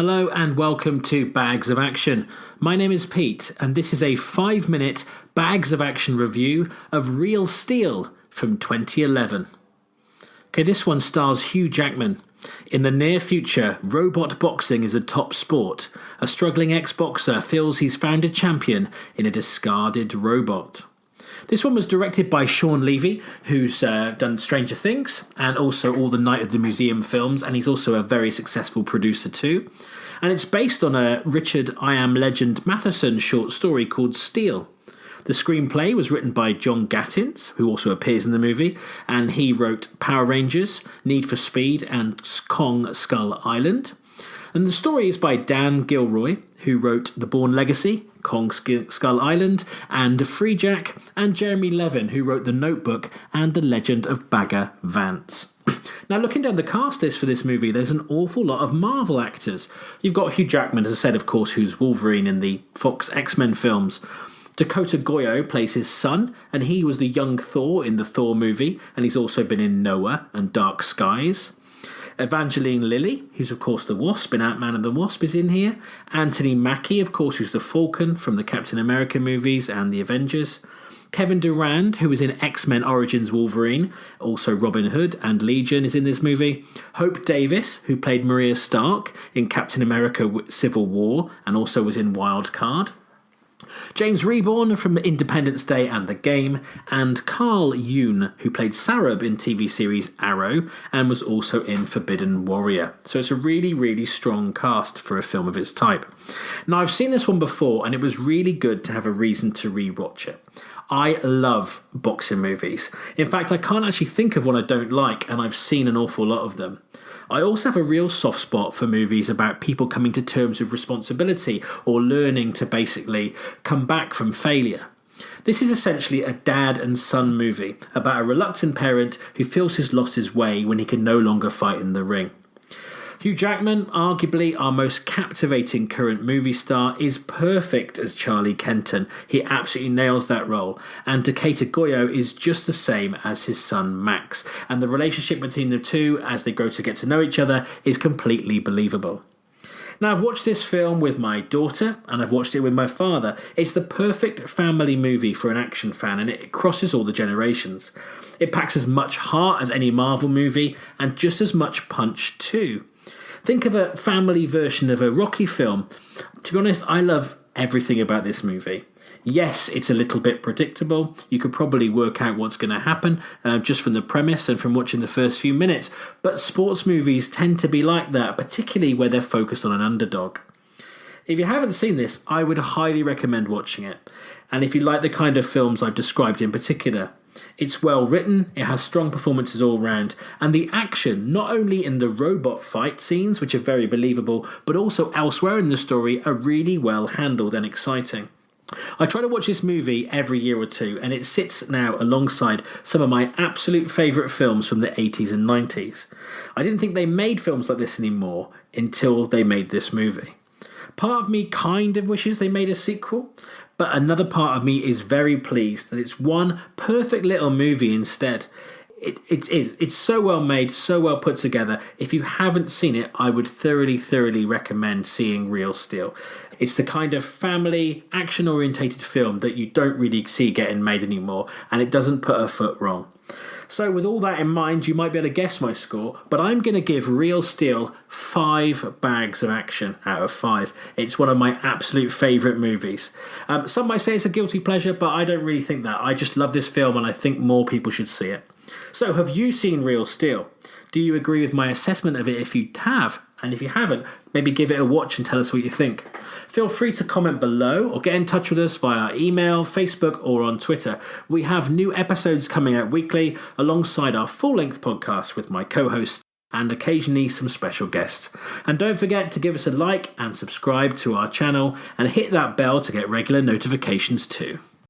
Hello and welcome to Bags of Action. My name is Pete and this is a 5-minute Bags of Action review of Real Steel from 2011. Okay, this one stars Hugh Jackman. In the near future, robot boxing is a top sport. A struggling ex-boxer feels he's found a champion in a discarded robot. This one was directed by Shawn Levy, who's done Stranger Things and also all the Night of the Museum films, and he's also a very successful producer too. And it's based on a Richard I Am Legend Matheson short story called Steel. The screenplay was written by John Gattins, who also appears in the movie, and he wrote Power Rangers, Need for Speed, and Kong Skull Island. And the story is by Dan Gilroy, who wrote The Bourne Legacy, Kong Skull Island, and Free Jack, and Jeremy Levin, who wrote The Notebook and The Legend of Bagger Vance. Now, looking down the cast list for this movie, there's an awful lot of Marvel actors. You've got Hugh Jackman, as I said, of course, who's Wolverine in the Fox X-Men films. Dakota Goyo plays his son, and he was the young Thor in the Thor movie, and he's also been in Noah and Dark Skies. Evangeline Lilly, who's of course the Wasp in Ant-Man and the Wasp, is in here. Anthony Mackie, of course, who's the Falcon from the Captain America movies and the Avengers. Kevin Durand, who was in X-Men Origins Wolverine, also Robin Hood and Legion is in this movie. Hope Davis, who played Maria Stark in Captain America Civil War and also was in Wild Card. James Reborn from Independence Day and The Game, and Carl Yoon, who played Sarab in TV series Arrow and was also in Forbidden Warrior. So it's a really, really strong cast for a film of its type. Now, I've seen this one before and it was really good to have a reason to rewatch it. I love boxing movies. In fact, I can't actually think of one I don't like, and I've seen an awful lot of them. I also have a real soft spot for movies about people coming to terms with responsibility or learning to basically come back from failure. This is essentially a dad and son movie about a reluctant parent who feels he's lost his way when he can no longer fight in the ring. Hugh Jackman, arguably our most captivating current movie star, is perfect as Charlie Kenton. He absolutely nails that role. And Dakota Goyo is just the same as his son Max. And the relationship between the two as they grow to get to know each other is completely believable. Now, I've watched this film with my daughter and I've watched it with my father. It's the perfect family movie for an action fan and it crosses all the generations. It packs as much heart as any Marvel movie and just as much punch too. Think of a family version of a Rocky film. To be honest, I love everything about this movie. Yes, it's a little bit predictable. You could probably work out what's going to happen just from the premise and from watching the first few minutes. But sports movies tend to be like that, particularly where they're focused on an underdog. If you haven't seen this, I would highly recommend watching it. And if you like the kind of films I've described in particular, it's well written, it has strong performances all round, and the action, not only in the robot fight scenes, which are very believable, but also elsewhere in the story, are really well handled and exciting. I try to watch this movie every year or two, and it sits now alongside some of my absolute favourite films from the 80s and 90s. I didn't think they made films like this anymore until they made this movie. Part of me kind of wishes they made a sequel, but another part of me is very pleased that it's one perfect little movie instead. It's so well made, so well put together. If you haven't seen it, I would thoroughly recommend seeing Real Steel. It's the kind of family, action-orientated film that you don't really see getting made anymore, and it doesn't put a foot wrong. So with all that in mind, you might be able to guess my score, but I'm going to give Real Steel 5 bags of action out of 5. It's one of my absolute favourite movies. Some might say it's a guilty pleasure, but I don't really think that. I just love this film and I think more people should see it. So have you seen Real Steel? Do you agree with my assessment of it if you have? And if you haven't, maybe give it a watch and tell us what you think. Feel free to comment below or get in touch with us via email, Facebook or on Twitter. We have new episodes coming out weekly alongside our full-length podcast with my co-hosts and occasionally some special guests. And don't forget to give us a like and subscribe to our channel and hit that bell to get regular notifications too.